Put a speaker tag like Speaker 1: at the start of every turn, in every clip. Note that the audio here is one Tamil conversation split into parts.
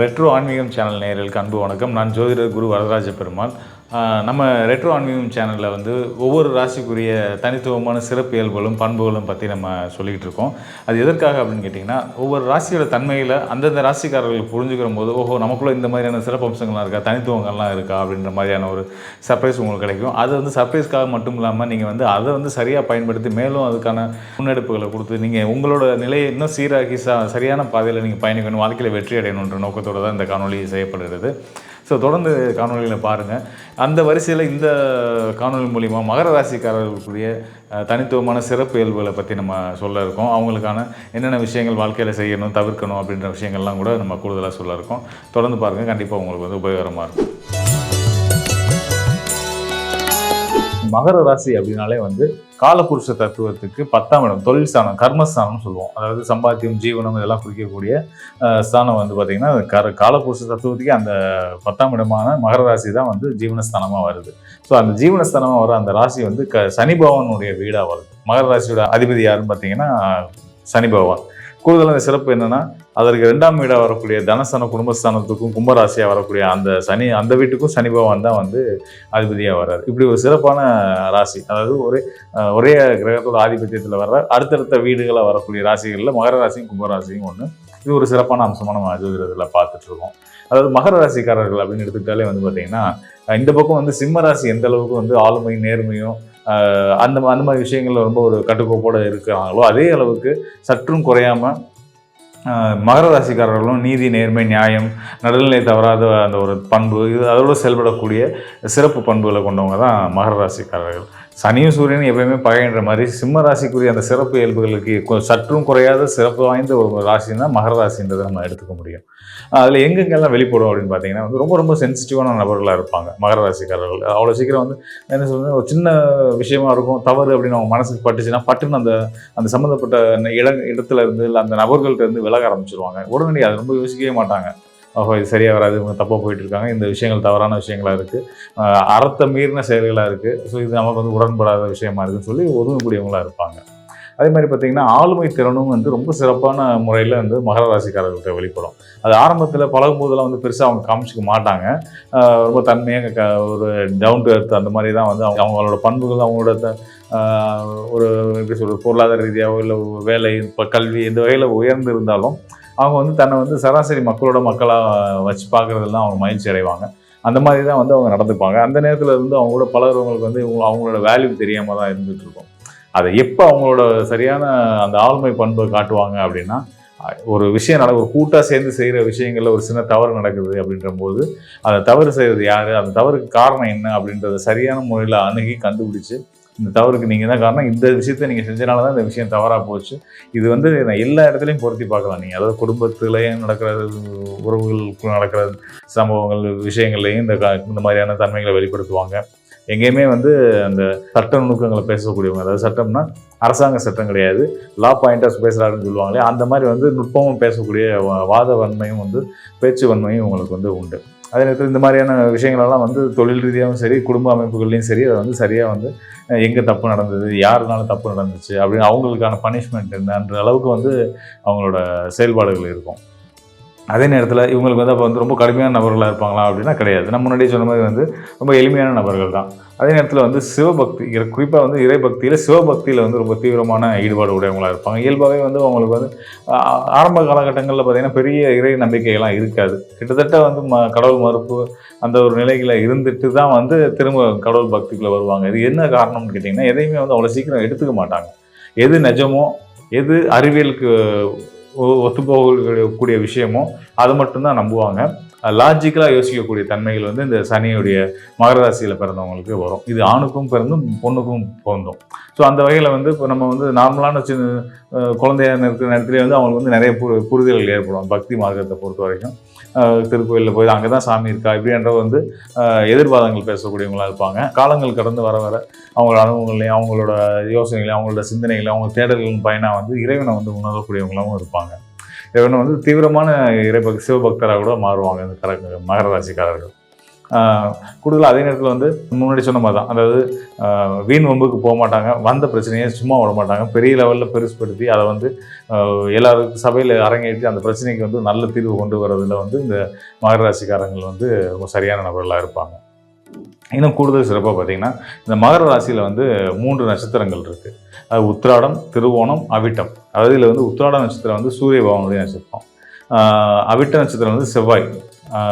Speaker 1: ரெட்ரோ ஆன்மீகம் சேனல் நேயர்களுக்கு அன்பு வணக்கம். நான் ஜோதிடர் குரு வரதராஜ பெருமாள். நம்ம ரெட்ரோ ஆன்மீகம் சேனலில் வந்து ஒவ்வொரு ராசிக்குரிய தனித்துவமான சிறப்பியல்புகளும் பண்புகளும் பற்றி நம்ம சொல்லிக்கிட்டு இருக்கோம். அது எதற்காக அப்படின்னு கேட்டிங்கன்னா, ஒவ்வொரு ராசியோட தன்மையில் அந்தந்த ராசிக்காரர்களுக்கு புரிஞ்சுக்கிற போது, ஓஹோ நமக்குள்ளே இந்த மாதிரியான சிறப்பு அம்சங்கள்லாம் இருக்கா, தனித்துவங்கள்லாம் இருக்கா அப்படின்ற மாதிரியான ஒரு சர்ப்ரைஸ் உங்களுக்கு கிடைக்கும். அது வந்து சர்ப்ரைஸ்க்காக மட்டும் இல்லாமல் நீங்கள் வந்து அதை வந்து சரியாக பயன்படுத்தி மேலும் அதுக்கான முன்னெடுப்புகளை கொடுத்து நீங்கள் உங்களோட நிலையை இன்னும் சீராக்கி சரியான பாதையில் நீங்கள் பயணிக்கணும், வாழ்க்கையில் வெற்றி அடையணுன்ற நோக்கத்தோடு தான் இந்த காணொலி செய்யப்படுகிறது. ஸோ தொடர்ந்து காணொலிகளை பாருங்கள். அந்த வரிசையில் இந்த காணொலி மூலிமா மகர ராசிக்காரர்களுக்குரிய தனித்துவமான சிறப்பு இயல்புகளை பற்றி நம்ம சொல்ல இருக்கோம். அவங்களுக்கான என்னென்ன விஷயங்கள் வாழ்க்கையில் செய்யணும், தவிர்க்கணும் அப்படின்ற விஷயங்கள்லாம் கூட நம்ம கூடுதலாக சொல்ல இருக்கோம். தொடர்ந்து பாருங்கள், கண்டிப்பாக உங்களுக்கு வந்து உபயோகரமாக இருக்கும். மகர ராசி அப்படின்னாலே வந்து காலபுருஷ தத்துவத்துக்கு 10ஆம் இடம், தொழில் ஸ்தானம், கர்மஸ்தானம்னு சொல்லுவோம். அதாவது சம்பாத்தியம், ஜீவனம் இதெல்லாம் குறிக்கக்கூடிய ஸ்தானம் வந்து பார்த்திங்கன்னா காலபுருஷ தத்துவத்துக்கே அந்த 10ஆம் இடமான மகர ராசி தான் வந்து ஜீவனஸ்தானமாக வருது. ஸோ அந்த ஜீவனஸ்தானமாக வர அந்த ராசி வந்து சனி பகவானுடைய வீடாக வருது. மகர ராசியோட அதிபதி யாருன்னு பார்த்தீங்கன்னா சனி பகவான். கூடுதலான சிறப்பு என்னென்னா, அதற்கு 2ஆம் வீடாக வரக்கூடிய தனஸ்தானம், குடும்பஸ்தானத்துக்கும் கும்பராசியாக வரக்கூடிய அந்த சனி, அந்த வீட்டுக்கும் சனி பகவான் தான் வந்து அதிபதியாக வர்றாரு. இப்படி ஒரு சிறப்பான ராசி, அதாவது ஒரே கிரகத்தோட ஆதிபத்தியத்தில் வர்ற அடுத்தடுத்த வீடுகளாக வரக்கூடிய ராசிகளில் மகர ராசியும் கும்பராசியும் ஒன்று. இது ஒரு சிறப்பான அம்சமாக நம்ம ஜோதிடத்தில் பார்த்துட்டு இருக்கோம். அதாவது மகர ராசிக்காரர்கள் அப்படின்னு எடுத்துக்கிட்டாலே வந்து பார்த்தீங்கன்னா, இந்த பக்கம் வந்து சிம்ம ராசி எந்த அளவுக்கு வந்து ஆளுமை, நேர்மையும் அந்த மாதிரி விஷயங்கள்ல ரொம்ப ஒரு கட்டுக்கோப்போடு இருக்கிறாங்களோ, அதே அளவுக்கு சற்றும் குறையாமல் மகர ராசிக்காரர்களும் நீதி, நேர்மை, நியாயம், நடுநிலை தவறாத அந்த ஒரு பண்பு, இது அதோடு செயல்படக்கூடிய சிறப்பு பண்புகளை கொண்டவங்க தான் மகர ராசிக்காரர்கள். சனியும் சூரியனும் எப்பயுமே பகைன்ற மாதிரி சிம்ம ராசிக்குரிய அந்த சிறப்பு இயல்புகளுக்கு சற்றும் குறையாத சிறப்பு வாய்ந்த ஒரு ராசின்னா மகர ராசின்றதை நம்ம எடுத்துக்க முடியும். அதில் எங்கெங்கெல்லாம் வெளிப்படும் அப்படின்னு பார்த்தீங்கன்னா வந்து ரொம்ப சென்சிட்டிவான நபர்களாக இருப்பாங்க மகர ராசிக்காரர்கள். அவ்வளோ சீக்கிரம் வந்து என்ன சொல்றது, ஒரு சின்ன விஷயமா இருக்கும், தவறு அப்படின்னு அவங்க மனசுக்கு பட்டுச்சுன்னா பட்டுன்னு அந்த சம்மந்தப்பட்ட இடத்துல இருந்து இல்லை அந்த நபர்கள்ட்ட இருந்து விலக ஆரம்பிச்சிருவாங்க. உடனடி அதை ரொம்ப யோசிக்கவே மாட்டாங்க. ஓஹோ இது சரியாக வராது, இவங்க தப்பாக போயிட்டுருக்காங்க, இந்த விஷயங்கள் தவறான விஷயங்களாக இருக்குது, அறத்தை மீறின செயல்களாக இருக்குது, ஸோ இது நமக்கு வந்து உடன்படாத விஷயமா இருக்குதுன்னு சொல்லி ஒதுங்கக்கூடியவங்களாக இருப்பாங்க. அதே மாதிரி பார்த்திங்கன்னா ஆளுமை திறனும் வந்து ரொம்ப சிறப்பான முறையில் வந்து மகர ராசிக்காரர்கள்ட்ட வெளிப்படும். அது ஆரம்பத்தில் பழகும் போதெல்லாம் வந்து பெருசாக அவங்க காமிச்சிக்க மாட்டாங்க. ரொம்ப தன்மையாக ஒரு டவுன் டு எர்த் அந்த மாதிரி தான் வந்து அவங்களோட பண்புகள், அவங்களோட ஒரு எப்படி சொல்கிறது, பொருளாதார ரீதியாகவோ இல்லை வேலை, இப்போ கல்வி இந்த வகையில் உயர்ந்து இருந்தாலும் அவங்க வந்து தன்னை வந்து சராசரி மக்களாக வச்சு பார்க்குறதுலாம் அவங்க மகிழ்ச்சி அடைவாங்க. அந்த மாதிரி தான் வந்து அவங்க நடந்துப்பாங்க. அந்த நேரத்தில் இருந்து அவங்க கூட பழகிறவங்களுக்கு வந்து அவங்களோட வேல்யூ தெரியாமல் தான் இருந்துகிட்ருக்கும். அதை எப்போ அவங்களோட சரியான அந்த ஆளுமை பண்பை காட்டுவாங்க அப்படின்னா, ஒரு விஷயம் ஒரு கூட்டாக சேர்ந்து செய்கிற விஷயங்களில் ஒரு சின்ன தவறு நடக்குது அப்படின்ற போது, அந்த தவறு செய்கிறது யார், அந்த தவறுக்கு காரணம் என்ன அப்படின்றத சரியான முறையில் அணுகி கண்டுபிடிச்சி, இந்த தவறுக்கு நீங்கள் தான் காரணம், இந்த விஷயத்தை நீங்கள் செஞ்சனால தான் இந்த விஷயம் தவறாக போச்சு. இது வந்து நான் எல்லா இடத்துலையும் பொருத்தி பார்க்கலாம். நீங்கள் அதாவது குடும்பத்துலேயும் நடக்கிற உறவுகளுக்கு நடக்கிற சம்பவங்கள் விஷயங்கள்லையும் இந்த மாதிரியான தன்மைகளை வெளிப்படுத்துவாங்க. எங்கேயுமே வந்து அந்த சட்ட நுணுக்கங்களை பேசக்கூடியவங்க, அதாவது சட்டம்னா அரசாங்க சட்டம் கிடையாது, லா பாயிண்டர்ஸ் பேசுகிறாருன்னு சொல்லுவாங்களே, அந்த மாதிரி வந்து நுட்பமும் பேசக்கூடிய வாத வன்மையும் வந்து பேச்சு வன்மையும் உங்களுக்கு வந்து உண்டு. அதே நேரத்தில் இந்த மாதிரியான விஷயங்களெல்லாம் வந்து தொழில் ரீதியாகவும் சரி, குடும்ப அமைப்புகள்லையும் சரி, அதை வந்து சரியாக வந்து எங்கே தப்பு நடந்தது, யாருனால தப்பு நடந்துச்சு அப்படின்னு அவங்களுக்கான பனிஷ்மெண்ட் என்னன்ற அளவுக்கு வந்து அவங்களோட செயல்பாடுகள் இருக்கும். அதே நேரத்தில் இவங்களுக்கு வந்து அப்போ வந்து ரொம்ப கடுமையான நபர்களாக இருப்பாங்களா அப்படின்னா கிடையாது. நம்ம முன்னாடியே சொன்ன மாதிரி வந்து ரொம்ப எளிமையான நபர்கள் தான். அதே நேரத்தில் வந்து சிவபக்தி, குறிப்பாக வந்து இறைபக்தியில் சிவபக்தியில் வந்து ரொம்ப தீவிரமான ஈடுபாடு உடையவங்களாக இருப்பாங்க. இயல்பாகவே வந்து அவங்களுக்கு வந்து ஆரம்ப காலகட்டங்களில் பார்த்திங்கன்னா பெரிய இறை நம்பிக்கைகள்லாம் இருக்காது. கிட்டத்தட்ட வந்து கடவுள் மறுப்பு அந்த ஒரு நிலைகளை இருந்துட்டு தான் வந்து திரும்ப கடவுள் பக்திக்குள்ளே வருவாங்க. இது என்ன காரணம்னு கேட்டிங்கன்னா, எதையுமே வந்து அவ்வளோ சீக்கிரம் எடுத்துக்க மாட்டாங்க. எது நிஜமோ, எது அறிவியலுக்கு ஒத்துப்போகக்கூடிய விஷயமோ அதை மட்டும்தான் நம்புவாங்க. லாஜிக்கலாக யோசிக்கக்கூடிய தன்மைகள் வந்து இந்த சனியுடைய மகர ராசியில் பிறந்தவங்களுக்கு வரும். இது ஆணுக்கும் பிறந்தும் பொண்ணுக்கும் பொருந்தும். ஸோ அந்த வகையில் வந்து இப்போ நம்ம வந்து நார்மலான குழந்தையான இருக்கிற நேரத்துலேயே வந்து அவங்களுக்கு வந்து நிறைய புரிதல்கள் ஏற்படும். பக்தி மார்க்கத்தை பொறுத்த வரைக்கும் திருக்கோயிலில் போய் அங்கே தான் சாமி இருக்கா இப்படின்ற வந்து எதிர்வாதங்கள் பேசக்கூடியவங்களாக இருப்பாங்க. காலங்கள் கடந்து வர அவங்களோட அனுபவங்களையும் அவங்களோட யோசனைகளையும் அவங்களோட சிந்தனைகளையும் அவங்க தேடல்களின் பயனாக வந்து இறைவனை வந்து உணரக்கூடியவங்களாகவும் இருப்பாங்க. இறைவனை வந்து தீவிரமான சிவபக்தராக கூட மாறுவாங்க இந்த மகர ராசிக்காரர்கள். கூடுதலாக அதே நேரத்தில் வந்து முன்னாடி சொன்ன மாதிரி தான், அதாவது வீண் வம்புக்கு போக மாட்டாங்க, வந்த பிரச்சனையை சும்மா விட மாட்டாங்க, பெரிய லெவலில் பெருசுப்படுத்தி அதை வந்து எல்லாருக்கும் சபையில் அரங்கேற்றி அந்த பிரச்சனைக்கு வந்து நல்ல தீர்வு கொண்டு வரதில் வந்து இந்த மகர ராசிக்காரங்கள் வந்து ரொம்ப சரியான நபர்களாக இருப்பாங்க. இன்னும் கூடுதல் சிறப்பாக பார்த்தீங்கன்னா, இந்த மகர ராசியில் வந்து 3 நட்சத்திரங்கள் இருக்குது. அது உத்திராடம், திருவோணம், அவிட்டம். அதாவது இதில் வந்து உத்திராட நட்சத்திரம் வந்து சூரிய பகவானுடைய நட்சத்திரம், அவிட்ட நட்சத்திரம் வந்து செவ்வாய்,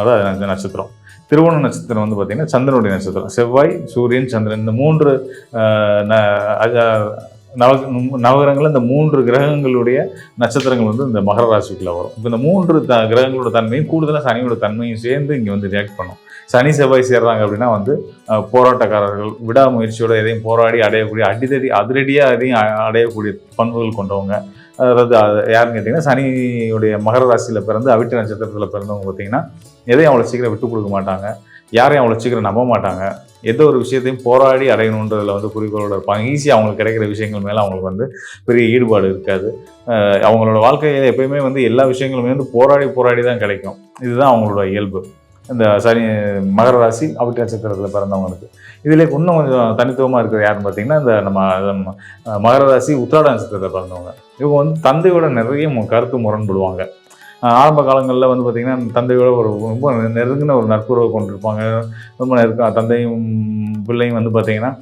Speaker 1: அதாவது அந்த நட்சத்திரம். திருவோண நட்சத்திரம் வந்து பார்த்திங்கன்னா சந்திரனுடைய நட்சத்திரம். செவ்வாய், சூரியன், சந்திரன் இந்த 3 நவகிரகங்கள், இந்த 3 கிரகங்களுடைய நட்சத்திரங்கள் வந்து இந்த மகர ராசிக்குள்ளே வரும். இப்போ இந்த 3 கிரகங்களோட தன்மையும் கூடுதலாக சனியோட தன்மையும் சேர்ந்து இங்கே வந்து ரியாக்ட் பண்ணும். சனி செவ்வாய் சேர்றாங்க அப்படின்னா வந்து போராட்டக்காரர்கள், விடாமுயற்சியோட எதையும் போராடி அடையக்கூடிய, அதிரடியாக எதையும் அடையக்கூடிய பண்புகள் கொண்டவங்க. அதாவது யாருன்னு கேட்டிங்கன்னா, சனியுடைய மகர ராசியில் பிறந்து அவிட்ட நட்சத்திரத்தில் பிறந்தவங்க பார்த்தீங்கன்னா எதையும் அவ்வளோ சீக்கிரம் விட்டு கொடுக்க மாட்டாங்க, யாரையும் அவ்வளோ சீக்கிரம் நம்ப மாட்டாங்க, எந்த ஒரு விஷயத்தையும் போராடி அடையணுன்றதில் வந்து குறிக்கோளோட இருப்பாங்க. ஈஸியாக அவங்களுக்கு கிடைக்கிற விஷயங்கள் மேலே அவங்களுக்கு வந்து பெரிய ஈடுபாடு இருக்காது. அவங்களோட வாழ்க்கையில் எப்பயுமே வந்து எல்லா விஷயங்களுமே வந்து போராடி தான் கிடைக்கும். இதுதான் அவங்களோட இயல்பு. இந்த சனி மகர ராசி அவிட்ட நட்சத்திரத்தில் பிறந்தவங்களுக்கு. இதில் இன்னும் கொஞ்சம் தனித்துவமாக இருக்கிறது யாருன்னு பார்த்தீங்கன்னா, இந்த நம்ம மகர ராசி உத்திராட நட்சத்திரத்தில் பிறந்தவங்க. இவங்க வந்து தந்தையோட நிறைய கருத்து முரண்படுவாங்க. ஆரம்ப காலங்களில் வந்து பார்த்திங்கன்னா, தந்தையோட ரொம்ப நெருங்கின ஒரு நட்புறவை கொண்டிருப்பாங்க. ரொம்ப தந்தையும் பிள்ளையும் வந்து பார்த்திங்கன்னா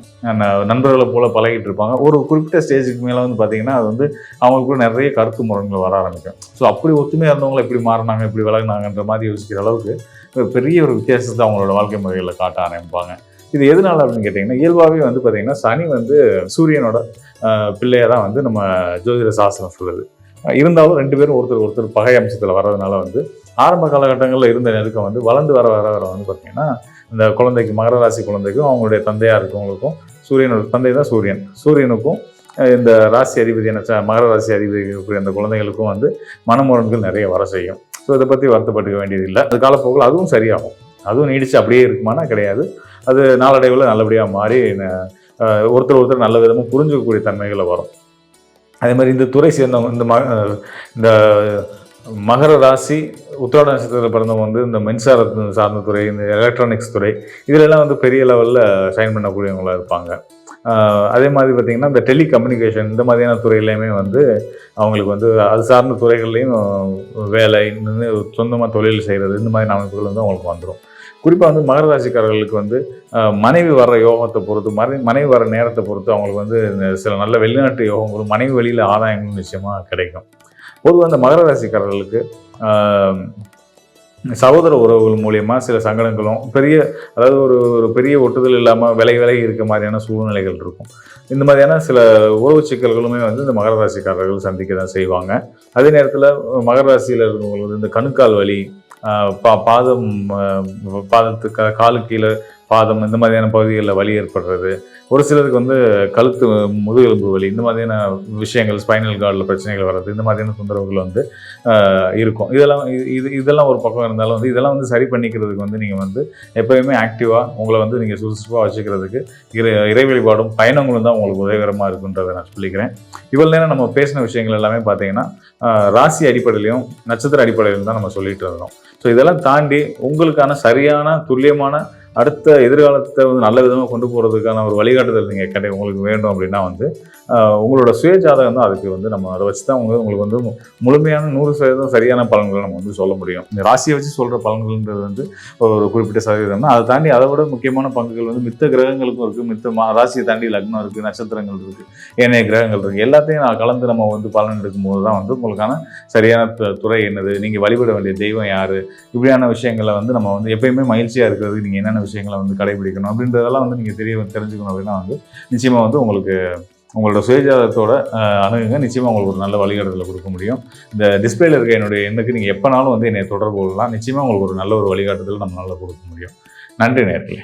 Speaker 1: நண்பர்களை போல் பழகிட்டு இருப்பாங்க. ஒரு குறிப்பிட்ட ஸ்டேஜுக்கு மேலே வந்து பார்த்திங்கன்னா, அது வந்து அவங்களுக்குள்ள நிறைய கருத்து முரண்கள் வர ஆரம்பிக்கும். ஸோ அப்படி ஒத்துமையாக இருந்தவங்களை எப்படி மாறினாங்க, எப்படி விலகினாங்கன்ற மாதிரி யோசிக்கிற அளவுக்கு பெரிய ஒரு வித்தியாசத்தை அவங்களோட வாழ்க்கை முறைகளில் காட்ட ஆரம்பிப்பாங்க. இது எதனால அப்படின்னு கேட்டிங்கன்னா, இயல்பாகவே வந்து பார்த்திங்கன்னா சனி வந்து சூரியனோட பிள்ளையாக தான் வந்து நம்ம ஜோதிட சாஸ்திரம் சொல்லுது. இருந்தாலும் 2 பேரும் ஒருத்தர் பகை அம்சத்தில் வர்றதுனால வந்து ஆரம்ப காலகட்டங்களில் இருந்த நெருக்கம் வந்து வளர்ந்து வர வந்து பார்த்திங்கன்னா, இந்த குழந்தைக்கு, மகர ராசி குழந்தைக்கும் அவங்களுடைய தந்தையாக இருக்கவங்களுக்கும், சூரியனோட தந்தை தான் சூரியனுக்கும் இந்த ராசி அதிபதியான மகர ராசி அதிபதி அந்த குழந்தைகளுக்கும் வந்து மனமுரண்கள் நிறைய வர செய்யும். ஸோ இதை பற்றி வருத்தப்பட்டுக்க வேண்டியதில்லை. அது காலப்போக்கில் அதுவும் சரியாகும். அதுவும் நீடிச்சு அப்படியே இருக்குமானா கிடையாது. அது நாளடைவில் நல்லபடியாக மாறி ஒருத்தர் நல்ல விதமாக புரிஞ்சுக்கக்கூடிய தன்மைகளை வரும். அதே மாதிரி இந்த துறை சேர்ந்தவங்க, இந்த மகர ராசி உத்திராட நட்சத்திரத்தில் பிறந்தவங்க வந்து இந்த மின்சாரத்தை சார்ந்த துறை, இந்த எலக்ட்ரானிக்ஸ் துறை, இதிலெல்லாம் வந்து பெரிய லெவலில் ஷைன் பண்ணக்கூடியவங்களாக இருப்பாங்க. அதே மாதிரி பார்த்திங்கன்னா, இந்த டெலிகம்யூனிகேஷன் இந்த மாதிரியான துறையிலையுமே வந்து அவங்களுக்கு வந்து அது சார்ந்த துறைகள்லையும் வேலை, சொந்தமாக தொழில் செய்கிறது, இந்த மாதிரி அமைப்புகள் வந்து அவங்களுக்கு வந்துடும். குறிப்பாக வந்து மகர ராசிக்காரர்களுக்கு வந்து மனைவி வர்ற யோகத்தை பொறுத்து, மனைவி வர நேரத்தை பொறுத்து அவங்களுக்கு வந்து சில நல்ல வெளிநாட்டு யோகங்களும் மனைவி வழியில் ஆதாயங்களும் நிச்சயமாக கிடைக்கும். பொதுவாக அந்த மகர ராசிக்காரர்களுக்கு சகோதர உறவுகள் மூலியமாக சில சங்கடங்களும் அதாவது ஒரு பெரிய ஒட்டுதல் இல்லாமல் விலகி இருக்க மாதிரியான சூழ்நிலைகள் இருக்கும். இந்த மாதிரியான சில உறவு சிக்கல்களுமே வந்து இந்த மகர ராசிக்காரர்கள் சந்திக்க தான் செய்வாங்க. அதே நேரத்தில் மகர ராசியில் இருக்கிறவங்களுக்கு வந்து இந்த கணுக்கால் வலி, பாதத்துக்கு காலு கீழே பாதம் இந்த மாதிரியான பகுதிகளில் வலி ஏற்படுறது, ஒரு சிலருக்கு வந்து கழுத்து முதுகெலும்பு வலி, இந்த மாதிரியான விஷயங்கள், ஸ்பைனல் கார்டில் பிரச்சனைகள் வர்றது, இந்த மாதிரியான தொந்தரவுகள் வந்து இருக்கும். இதெல்லாம் ஒரு பக்கம் இருந்தாலும் வந்து இதெல்லாம் வந்து சரி பண்ணிக்கிறதுக்கு வந்து நீங்கள் வந்து எப்போயுமே ஆக்டிவாக உங்களை வந்து நீங்கள் சுறுசுறுப்பாக வச்சுக்கிறதுக்கு இறை வழிபாடும் பயணங்களும் தான் உங்களுக்கு உதவிகரமாக இருக்குன்றதை நான் சொல்லிக்கிறேன். இவ்வளோ நேரம் நம்ம பேசின விஷயங்கள் எல்லாமே பார்த்தீங்கன்னா ராசி அடிப்படையிலையும் நட்சத்திர அடிப்படையிலும் தான் நம்ம சொல்லிட்டு இருந்தோம். ஸோ இதெல்லாம் தாண்டி உங்களுக்கான சரியான துல்லியமான அடுத்த எதிர்காலத்தை வந்து நல்ல விதமாக கொண்டு போகிறதுக்கான ஒரு வழிகாட்டுதல் நீங்கள் உங்களுக்கு வேண்டும் அப்படின்னா வந்து உங்களோட சுயஜாதகம் தான் அதுக்கு வந்து நம்ம அதை வச்சு தான் உங்களுக்கு வந்து முழுமையான 100% சரியான பலன்களை நம்ம வந்து சொல்ல முடியும். இந்த ராசியை வச்சு சொல்கிற பலன்கள்ன்றது வந்து ஒரு குறிப்பிட்ட சதவீதம் தான். அதை தாண்டி அதை விட முக்கியமான பங்குகள் வந்து மித்த கிரகங்களுக்கும் இருக்குது. ராசியை தாண்டி லக்னம் இருக்குது, நட்சத்திரங்கள் இருக்குது, ஏனைய கிரகங்கள் இருக்குது. எல்லாத்தையும் நான் கலந்து நம்ம வந்து பலன் எடுக்கும்போது தான் வந்து உங்களுக்கான சரியான துறை என்னது, நீங்கள் வழிபட வேண்டிய தெய்வம் யார், இப்படியான விஷயங்களை வந்து நம்ம வந்து எப்பயுமே மகிழ்ச்சியாக இருக்கிறதுக்கு நீங்கள் என்னென்ன விஷயங்களை வந்து கடைபிடிக்கணும் அப்படின்றதெல்லாம் வந்து நீங்கள் தெரிஞ்சுக்கணும் அப்படின்னா வந்து நிச்சயமாக வந்து உங்களோட சுயஜாதகத்தோட அணுகுங்க. நிச்சயமாக உங்களுக்கு ஒரு நல்ல வழிகாட்டுதலை கொடுக்க முடியும். இந்த டிஸ்பிளேல இருக்க என்னுடைய எண்ணுக்கு நீங்கள் எப்போனாலும் வந்து என்னை தொடர்பு கொள்ளலாம். நிச்சயமாக உங்களுக்கு ஒரு நல்ல ஒரு வழிகாட்டுதல் நம்மளால் கொடுக்க முடியும். நன்றி நேயர்களே.